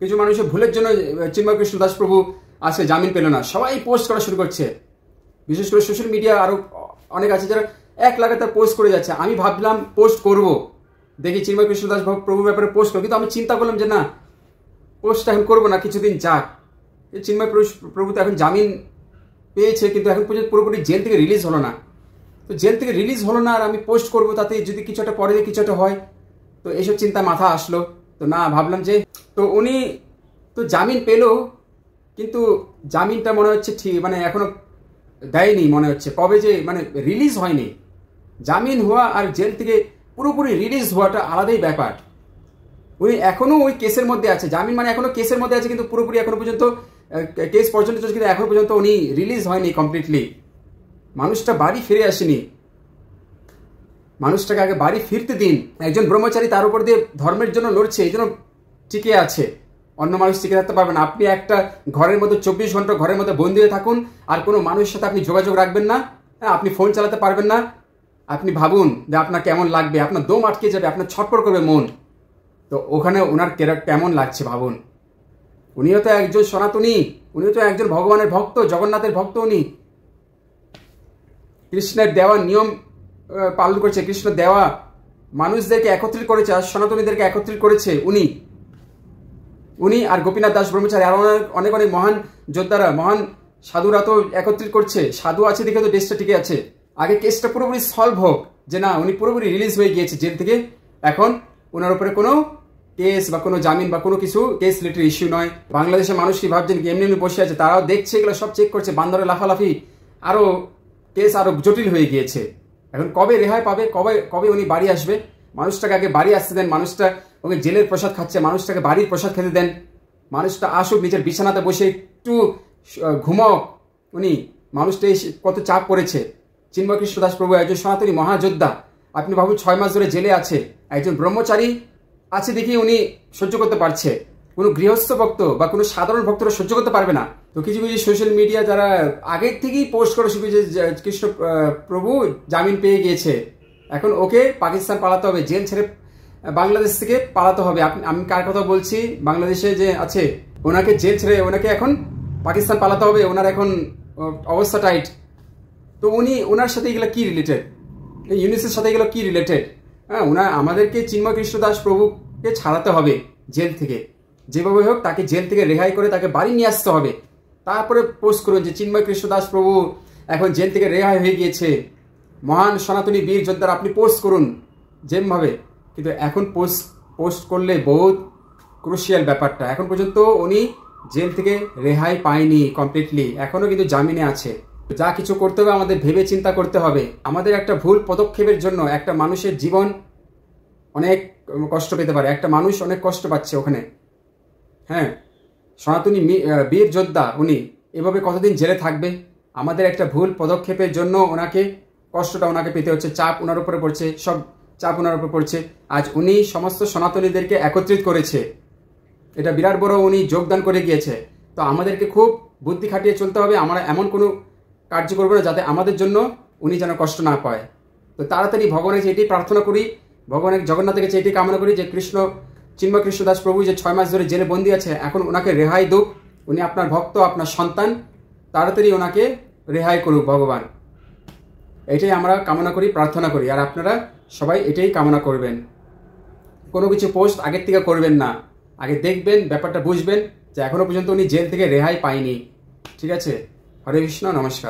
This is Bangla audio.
কিছু মানুষের ভুলের জন্য চিন্ময় কৃষ্ণ দাস প্রভু আজকে জামিন পেল না। সবাই পোস্ট করা শুরু করছে, বিশেষ করে সোশ্যাল মিডিয়া আরো অনেক আছে যারা এক লাগাতার পোস্ট করে যাচ্ছে। আমি ভাবলাম পোস্ট করব, দেখি চিন্ময় কৃষ্ণ দাস প্রভুর ব্যাপারে পোস্ট করবো, কিন্তু আমি চিন্তা করলাম যে না, পোস্টটা এখন করবো না, কিছুদিন যাক। চিন্ময় প্রভু তো এখন জামিন পেয়েছে, কিন্তু এখন পর্যন্ত পুরোপুরি জেল থেকে রিলিজ হলো না। তো জেল থেকে রিলিজ হলো না আর আমি পোস্ট করবো, তাতে যদি কিছু একটা পরে কিছু একটা হয়, তো এইসব চিন্তা মাথা আসলো। তো না, ভাবলাম যে তো উনি তো জামিন পেলো, কিন্তু জামিনটা মনে হচ্ছে ঠিক মানে এখনো দেয়নি মনে হচ্ছে। কবে যে মানে রিলিজ হয়নি। জামিন হওয়া আর জেল থেকে পুরোপুরি রিলিজ হওয়াটা আলাদাই ব্যাপার। উনি এখনো ওই কেসের মধ্যে আছে, জামিন মানে এখনো কেসের মধ্যে আছে, কিন্তু পুরোপুরি এখনো পর্যন্ত কেস পর্যন্ত চলছে, কিন্তু এখনো পর্যন্ত উনি রিলিজ হয়নি কমপ্লিটলি। মানুষটা বাড়ি ফিরে আসেনি, মানুষটাকে আগে বাড়ি ফিরতে দিন। একজন ব্রহ্মচারী তার উপর দিয়ে ধর্মের জন্য লড়ছে, এই জন্য টিকে আছে, অন্য মানুষ টিকে থাকতে পারবে না। আপনি একটা ঘরের মধ্যে 24 ঘন্টা ঘরের মধ্যে বন্দি হয়ে থাকুন, আর কোনো মানুষের সাথে আপনি যোগাযোগ রাখবেন না, আপনি ফোন চালাতে পারবেন না। আপনি ভাবুন যে আপনার কেমন লাগবে, আপনার দম আটকে যাবে, আপনার ছটফট করবে মন। তো ওখানে ওনার কেমন লাগছে ভাবুন। উনিও তো একজন সনাতনী, উনিও তো একজন ভগবানের ভক্ত, জগন্নাথের ভক্ত। উনি কৃষ্ণের দেওয়া নিয়ম পালন করেছে, কৃষ্ণ দেওয়া মানুষদেরকে একত্রিত করেছে, আর সনাতনীদেরকে একত্রিত করেছে উনি আর গোপীনাথ দাস ব্রহ্মচারী আর অনেক অনেক মহান যোদ্ধারা, মহান সাধুরা তো একত্রিত করছে। সাধু আছে দেখে তো দেশটা টিকে আছে। আগে কেসটা পুরোপুরি সলভ হোক, যে না উনি পুরোপুরি রিলিজ হয়ে গিয়েছে জেল থেকে, এখন ওনার উপরে কোনো কেস বা কোনো জামিন বা কোনো কিছু কেস রিলেটেড ইস্যু নয়। বাংলাদেশের মানুষ কি ভাবছেন কি এমনি এমনি বসে আছে? তারাও দেখছে, এগুলো সব চেক করছে, বান্দরে লাফালাফি, আরো কেস আরো জটিল হয়ে গিয়েছে। এখন কবে রেহাই পাবে, কবে উনি বাড়ি আসবে? মানুষটাকে আগে বাড়ি আসতে দেন। মানুষটা ওকে জেলের প্রসাদ খাচ্ছে, মানুষটাকে বাড়ির প্রসাদ খেতে দেন। মানুষটা আসুক, নিজের বিছানাতে বসে একটু ঘুমাওক। উনি মানুষটা কত চাপ পড়েছে। চিন্ময় কৃষ্ণ দাস প্রভু একজন সনাতনী মহাযোদ্ধা, আপনি ভাবুন 6 মাস ধরে জেলে আছে, একজন ব্রহ্মচারী আছে দেখি উনি সহ্য করতে পারছে, কোনো গৃহস্থ ভক্ত বা কোনো সাধারণ ভক্তরা সহ্য করতে পারবে না। তো কিছু কিছু সোশ্যাল মিডিয়া যারা আগের থেকেই পোস্ট করে শুরু যে কৃষ্ণ প্রভু জামিন পেয়ে গিয়েছে, এখন ওকে পাকিস্তান পালাতে হবে, জেল ছেড়ে বাংলাদেশ থেকে পালাতে হবে। আমি কার কথা বলছি? বাংলাদেশে যে আছে, ওনাকে জেল ছেড়ে ওনাকে এখন পাকিস্তান পালাতে হবে, ওনার এখন অবস্থা টাইট। তো ওনার সাথে এগুলো কি রিলেটেড? ইউনিসের সাথে এগুলো কি রিলেটেড? হ্যাঁ, আমাদেরকে চিন্ময় কৃষ্ণ দাস প্রভুকে ছাড়াতে হবে জেল থেকে, যেভাবে হোক তাকে জেল থেকে রেহাই করে তাকে বাড়ি নিয়ে আসতে হবে। তারপরে পোস্ট করুন যে চিন্ময় কৃষ্ণ দাস প্রভু এখন জেল থেকে রেহাই হয়ে গিয়েছে, মহান সনাতনী বীর যোদ্ধার, আপনি পোস্ট করুন যেভাবে। কিন্তু এখন পোস্ট করলে বহুত ক্রুশিয়াল ব্যাপারটা, এখন পর্যন্ত উনি জেল থেকে রেহাই পায়নি কমপ্লিটলি, এখনো কিন্তু জামিনে আছে। যা কিছু করতে হবে আমাদের ভেবে চিন্তা করতে হবে। আমাদের একটা ভুল পদক্ষেপের জন্য একটা মানুষের জীবন অনেক কষ্ট পেতে পারে, একটা মানুষ অনেক কষ্ট পাচ্ছে ওখানে। হ্যাঁ, সনাতনী বীর যোদ্ধা উনি এভাবে কতদিন জেলে থাকবে? আমাদের একটা ভুল পদক্ষেপের জন্য কষ্টটা ওনাকে পেতে হচ্ছে, চাপ ওনার উপরে পড়ছে, সব চাপ ওনার উপর পড়ছে। আজ উনি সমস্ত সনাতনীদেরকে একত্রিত করেছে, এটা বিরাট বড় উনি যোগদান করে গিয়েছে। তো আমাদেরকে খুব বুদ্ধি খাটিয়ে চলতে হবে। আমরা এমন কোনো কার্য করবো না যাতে আমাদের জন্য উনি যেন কষ্ট না পায়। তো তাড়াতাড়ি ভগবানের কাছে এটাই প্রার্থনা করি, ভগবানের জগন্নাথের কাছে এটাই কামনা করি যে চিন্ময় কৃষ্ণ দাস প্রভু যে 6 মাস ধরে জেলে বন্দী আছে, এখন ওনাকে রেহাই দুক। উনি আপনার ভক্ত, আপনার সন্তান, তাড়াতাড়ি ওনাকে রেহাই করুক ভগবান। এটাই আমরা কামনা করি, প্রার্থনা করি। আর আপনারা সবাই এটাই কামনা করবেন। কোনো কিছু পোস্ট আগের থেকে করবেন না, আগে দেখবেন, ব্যাপারটা বুঝবেন যে এখনো পর্যন্ত উনি জেল থেকে রেহাই পায়নি। ঠিক আছে? হরে কৃষ্ণ, নমস্কার।